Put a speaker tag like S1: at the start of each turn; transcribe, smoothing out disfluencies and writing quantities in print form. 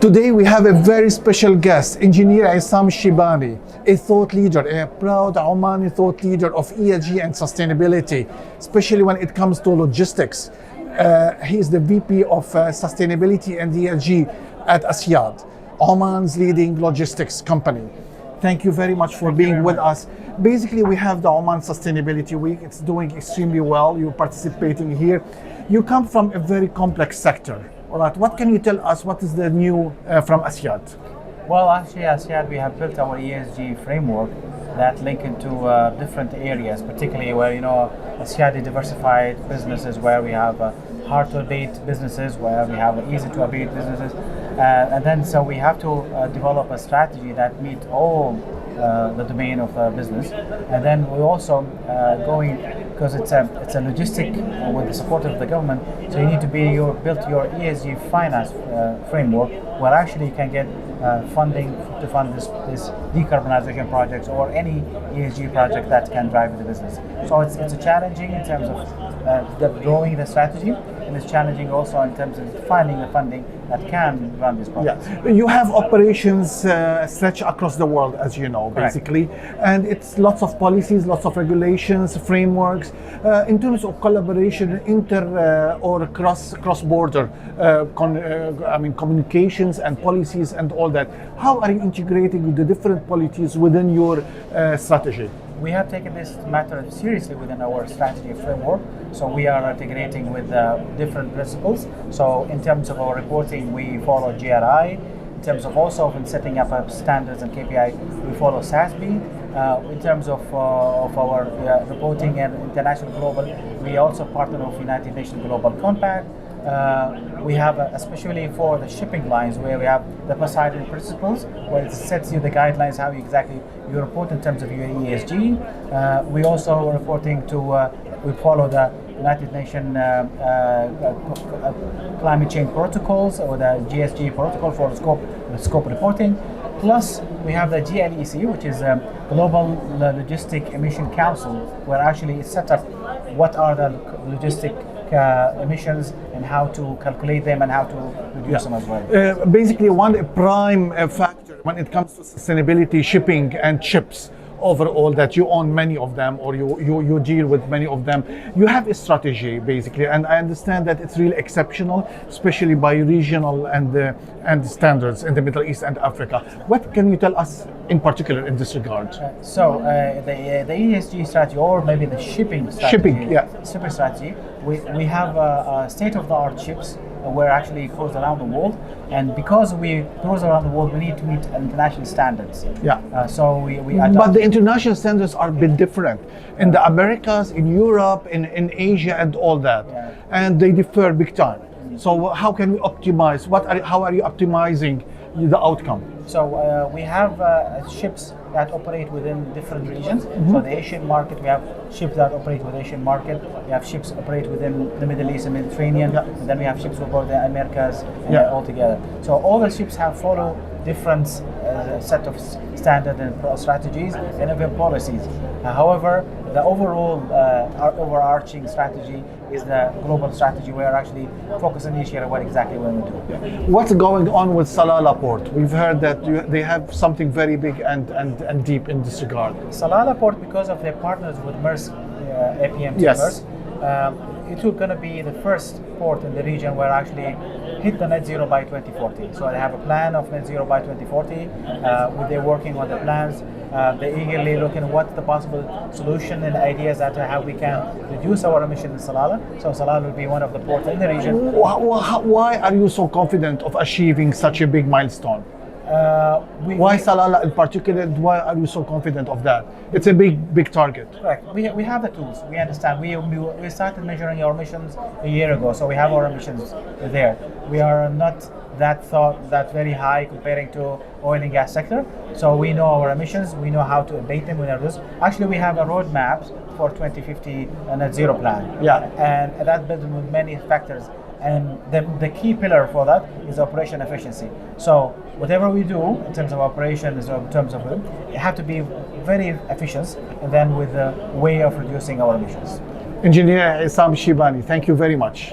S1: Today we have a very special guest, Engineer Essam Al Sheibany, a thought leader, a proud Omani thought leader of ESG and sustainability, especially when it comes to logistics. He is the VP of Sustainability and ESG at Asyad, Oman's leading logistics company. Thank you very much for being with us. Basically, we have the Oman Sustainability Week. It's doing extremely well. You're participating here. You come from a very complex sector. All right, what can you tell us? What is the new from Asyad?
S2: Well, actually, Asyad, we have built our ESG framework that link into different areas, particularly where, Asyad is diversified businesses, where we have hard to abate businesses, where we have easy to abate businesses. And then so we have to develop a strategy that meets all the domain of business. And then we also going, because it's a logistic with the support of the government, so you need to build your ESG finance framework, where actually you can get funding to fund this decarbonization projects or any ESG project that can drive the business. So it's a challenging in terms of growing the strategy, and it's challenging also in terms of finding the funding that can run this project.
S1: Yeah. You have operations stretch across the world, as you know, basically, and it's lots of policies, lots of regulations, frameworks. In terms of collaboration, or cross-border, communications and policies and all that, how are you integrating the different policies within your strategy?
S2: We have taken this matter seriously within our strategy framework. So we are integrating with different principles. So in terms of our reporting, we follow GRI. In terms of also in setting up standards and KPI, we follow SASB. In terms of our reporting and international global, we also partner with United Nations Global Compact. We have, especially for the shipping lines, where we have the Poseidon principles, where it sets you the guidelines how you report in terms of your ESG. We also are reporting to, we follow the United Nations climate change protocols, or the GSG protocol for scope reporting. Plus, we have the GLEC, which is a Global Logistic Emission Council, where actually it's set up what are the logistic emissions and how to calculate them and how to reduce them as well.
S1: Basically, one prime factor when it comes to sustainability, shipping and ships overall, that you own many of them, or you deal with many of them. You have a strategy, basically, and I understand that it's really exceptional, especially by regional and standards in the Middle East and Africa. What can you tell us in particular in this regard?
S2: The ESG strategy, or maybe the shipping strategy, shipping strategy, we have state-of-the-art ships. We're actually cruise around the world, and because we cruise around the world, we need to meet international standards. So we adopt.
S1: But the international standards are a bit different in the Americas, in Europe, in Asia, and all that, and they differ big time. So how can we optimize? How are you optimizing the outcome?
S2: So we have ships that operate within different regions. So the Asian market, we have ships that operate with Asian market. We have ships operate within the Middle East and Mediterranean. And then we have ships over the Americas and all together. So all the ships have follow different set of standard and strategies and even policies. However, the overall overarching strategy is the global strategy. We are actually focusing this year on what exactly we want to do.
S1: What's going on with Salalah Port? We've heard that they have something very big and deep in this regard.
S2: Salalah Port, because of their partners with Maersk, APM Timbers, it will going to be the first port in the region where actually hit the net zero by 2040. So they have a plan of net zero by 2040. They're working on the plans. They're eagerly looking at what's the possible solution and ideas as to how we can reduce our emissions in Salalah. So Salalah will be one of the ports in the region.
S1: Why are you so confident of achieving such a big milestone? Why Salalah in particular? Why are you so confident of that? It's a big target.
S2: Correct. We have the tools. We understand. We started measuring our emissions a year ago, so we have our emissions there. We are not that very high comparing to oil and gas sector. So we know our emissions. We know how to abate them. Actually, we have a roadmap for 2050 net zero plan. And that's built with many factors. And the key pillar for that is operation efficiency. So whatever we do in terms of operations, or in terms of it have to be very efficient, and then with a way of reducing our emissions.
S1: Engineer Essam Al Sheibany, thank you very much.